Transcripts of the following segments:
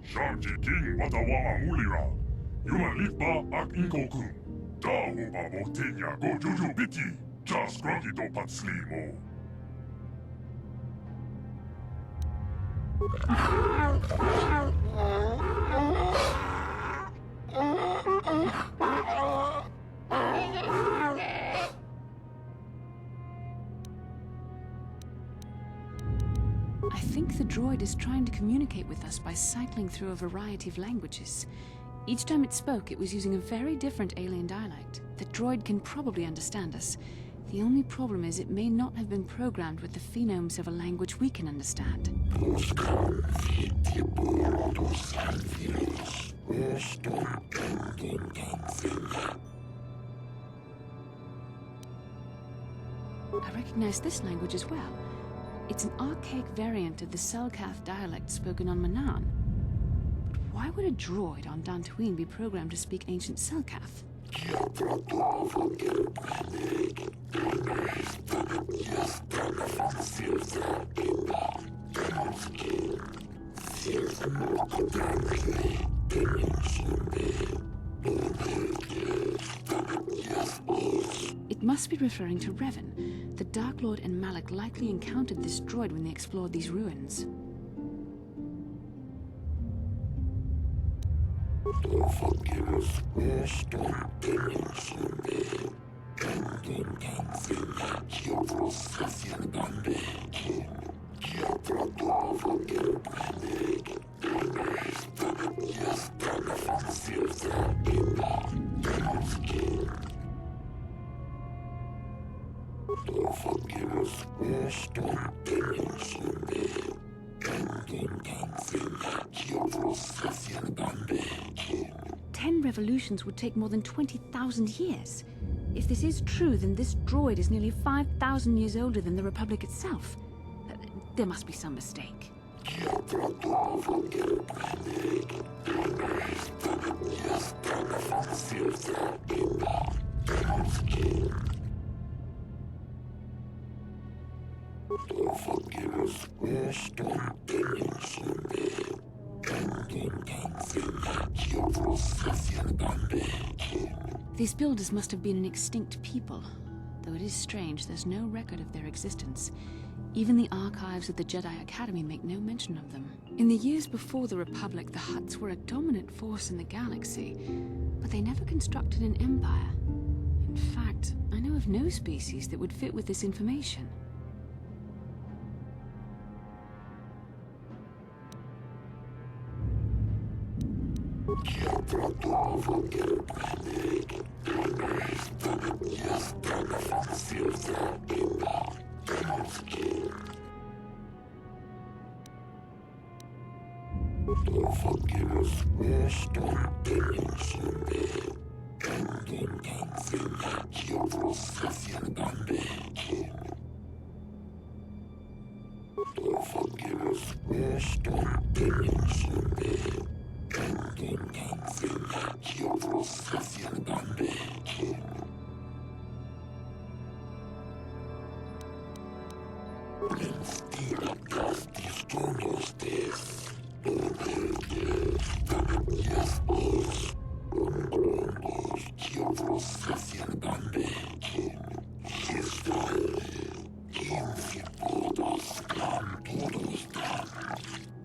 Sharji King watawa amulira. Yuan lipa ak inkoku. Da uba botenya go juju biti. Just grunky do patslimo. I think the droid is trying to communicate with us by cycling through a variety of languages. Each time it spoke, it was using a very different alien dialect. The droid can probably understand us. The only problem is it may not have been programmed with the phonemes of a language we can understand. I recognize this language as well. It's an archaic variant of the Selkath dialect spoken on Manaan. But why would a droid on Dantooine be programmed to speak ancient Selkath? It must be referring to Revan. The Dark Lord and Malak likely encountered this droid when they explored these ruins. Ten revolutions would take more than 20,000 years. If this is true, then this droid is nearly 5,000 years older than the Republic itself. There must be some mistake. These builders must have been an extinct people. Though it is strange, there's no record of their existence. Even the archives of the Jedi Academy make no mention of them. In the years before the Republic, the Hutts were a dominant force in the galaxy, but they never constructed an empire. In fact, I know of no species that would fit with this information.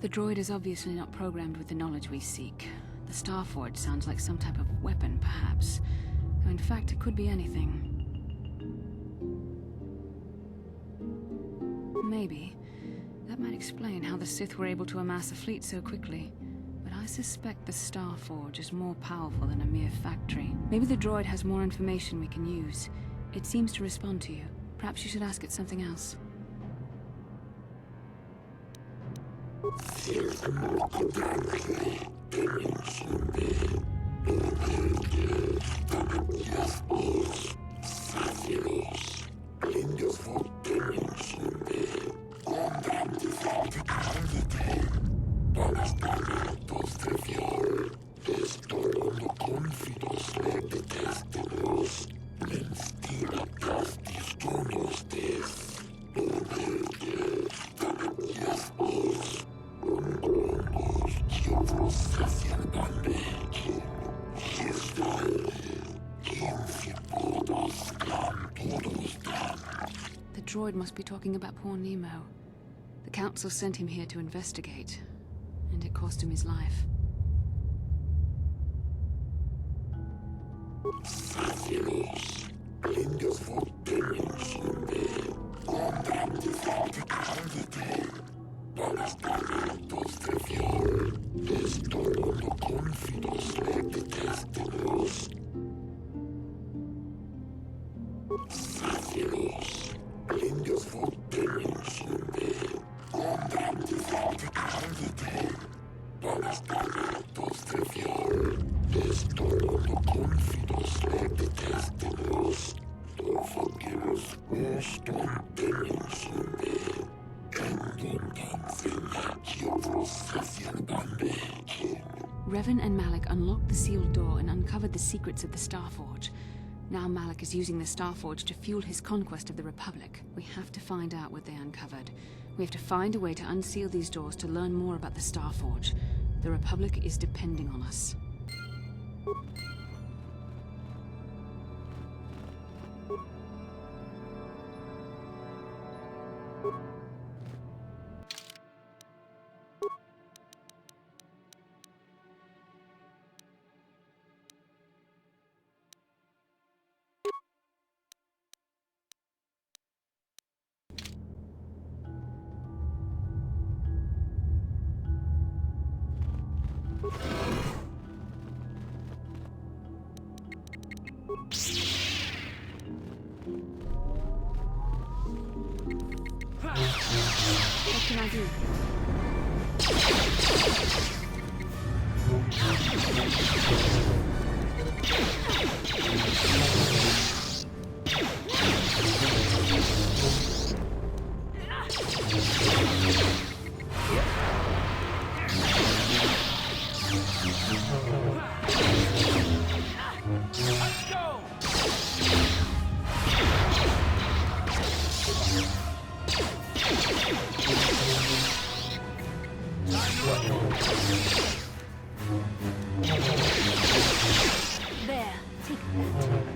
The droid is obviously not programmed with the knowledge we seek. The Starforge sounds like some type of weapon, perhaps. Though in fact, it could be anything. Maybe. That might explain how the Sith were able to amass a fleet so quickly. But I suspect the Starforge is more powerful than a mere factory. Maybe the droid has more information we can use. It seems to respond to you. Perhaps you should ask it something else. droid must be talking about poor Nemo. The Council sent him here to investigate, and it cost him his life. Revan and Malik unlocked the sealed door and uncovered the secrets of the Starforge. Now Malik is using the Starforge to fuel his conquest of the Republic. We have to find out what they uncovered. We have to find a way to unseal these doors to learn more about the Starforge. The Republic is depending on us. What can I do? Let's go! There, take that.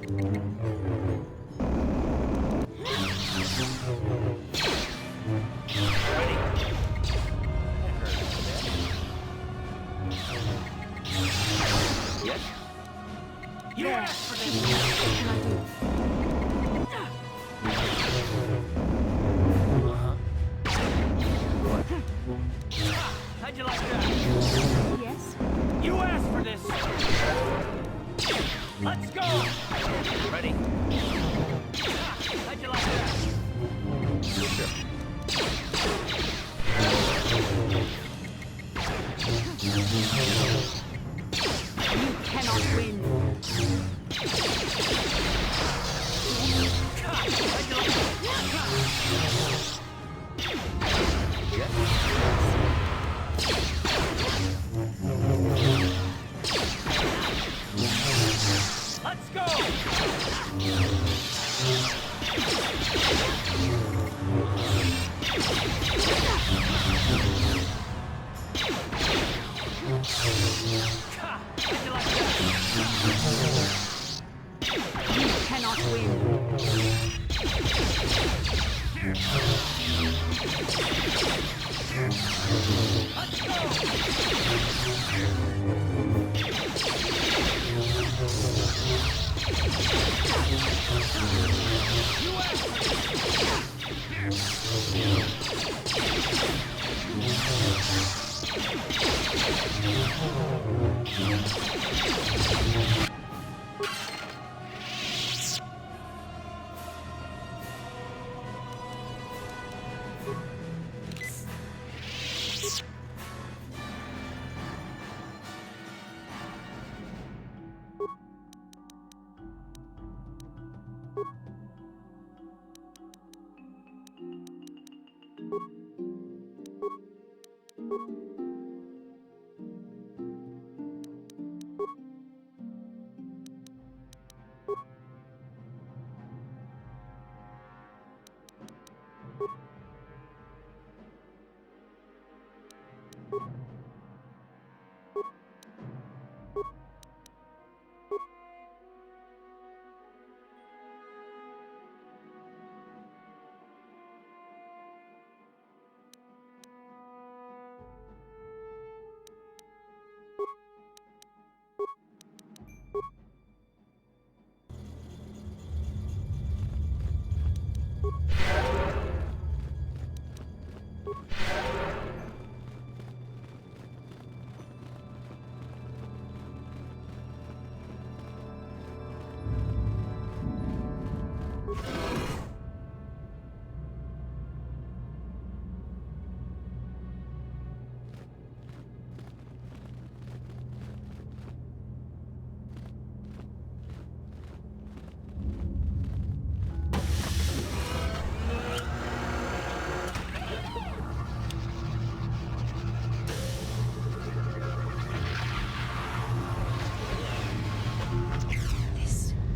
Yes? You asked for this! What can I do? How'd you like that? Yes? You asked for this! Let's go! Ready? How'd you like that? Sure. You cannot win. How'd you like that? Yes? Let's go! How'd you like that? You cannot win. Let's go! You asked for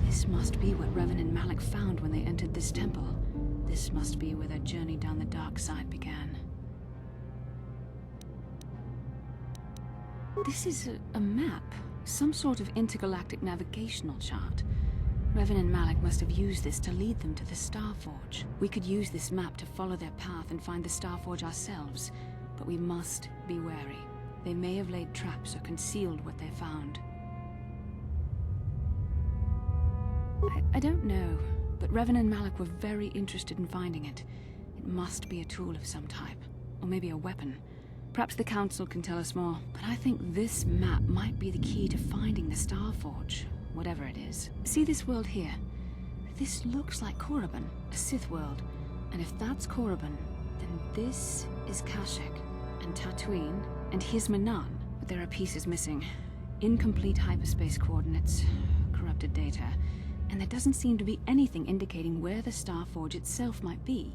This must be what Revan and Malik found when they entered this temple. This must be where their journey down the dark side began. This is a map. Some sort of intergalactic navigational chart. Revan and Malik must have used this to lead them to the Starforge. We could use this map to follow their path and find the Starforge ourselves, but we must be wary. They may have laid traps or concealed what they found. I don't know, but Revan and Malik were very interested in finding it. It must be a tool of some type, or maybe a weapon. Perhaps the Council can tell us more, but I think this map might be the key to finding the Starforge, whatever it is. See this world here? This looks like Korriban, a Sith world. And if that's Korriban, then this is Kashyyyk, and Dantooine, and here's Manan. But there are pieces missing. Incomplete hyperspace coordinates, corrupted data, and there doesn't seem to be anything indicating where the Starforge itself might be.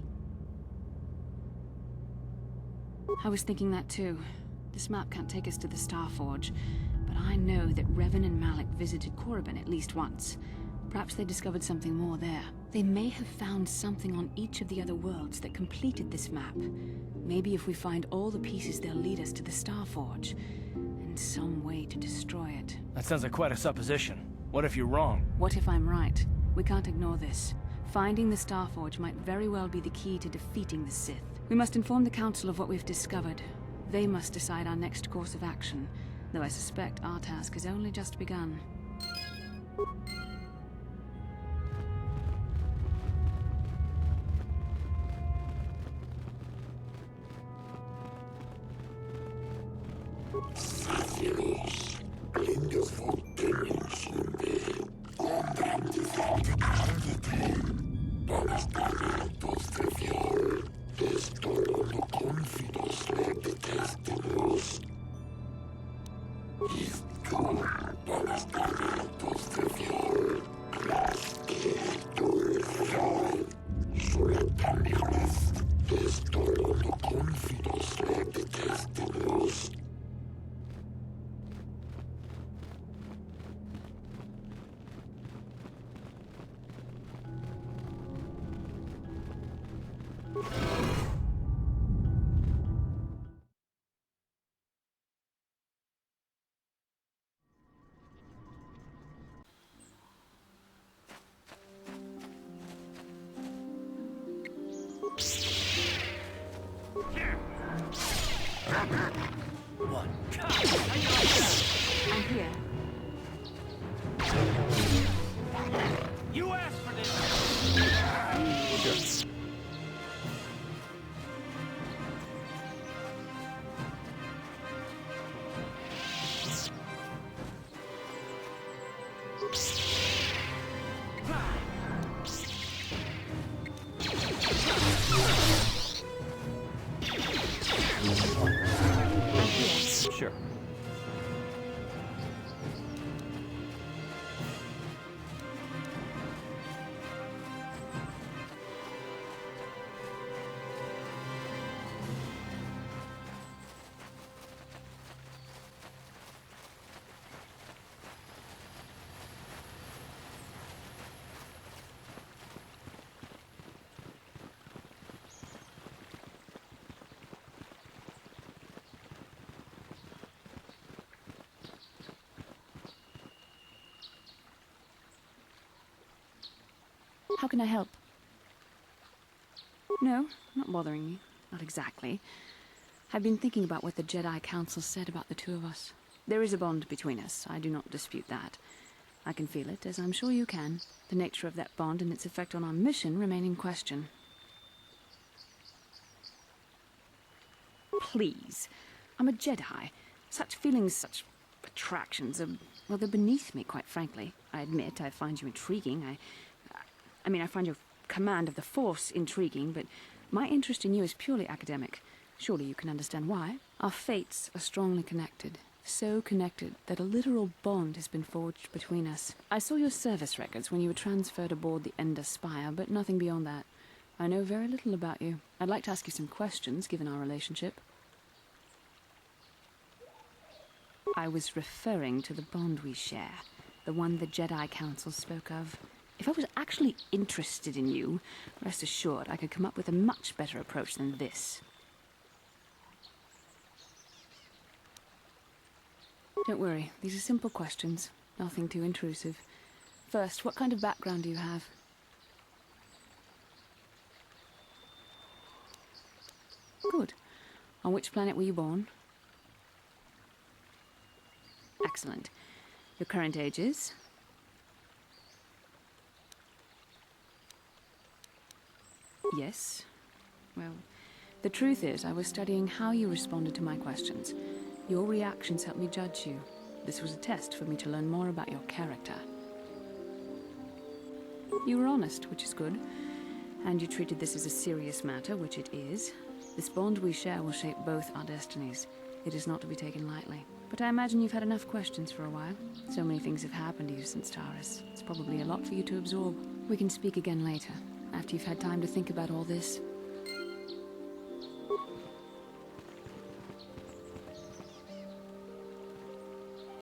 I was thinking that too. This map can't take us to the Starforge, but I know that Revan and Malik visited Korriban at least once. Perhaps they discovered something more there. They may have found something on each of the other worlds that completed this map. Maybe if we find all the pieces, they'll lead us to the Starforge, and some way to destroy it. That sounds like quite a supposition. What if you're wrong? What if I'm right? We can't ignore this. Finding the Starforge might very well be the key to defeating the Sith. We must inform the Council of what we've discovered. They must decide our next course of action, though I suspect our task has only just begun. What? God, how you like that? I'm here. You asked for this! Sure. How can I help? No, not bothering you. Not exactly. I've been thinking about what the Jedi Council said about the two of us. There is a bond between us. I do not dispute that. I can feel it, as I'm sure you can. The nature of that bond and its effect on our mission remain in question. Please. I'm a Jedi. Such feelings, such attractions are, well, they're beneath me, quite frankly. I admit I find you intriguing. I find your command of the Force intriguing, but my interest in you is purely academic. Surely you can understand why. Our fates are strongly connected. So connected that a literal bond has been forged between us. I saw your service records when you were transferred aboard the Ender Spire, but nothing beyond that. I know very little about you. I'd like to ask you some questions, given our relationship. I was referring to the bond we share, the one the Jedi Council spoke of. If I was actually interested in you, rest assured I could come up with a much better approach than this. Don't worry, these are simple questions, nothing too intrusive. First, what kind of background do you have? Good. On which planet were you born? Excellent. Your current age is? Yes. Well, the truth is, I was studying how you responded to my questions. Your reactions helped me judge you. This was a test for me to learn more about your character. You were honest, which is good. And you treated this as a serious matter, which it is. This bond we share will shape both our destinies. It is not to be taken lightly. But I imagine you've had enough questions for a while. So many things have happened to you since Taurus. It's probably a lot for you to absorb. We can speak again later, after you've had time to think about all this.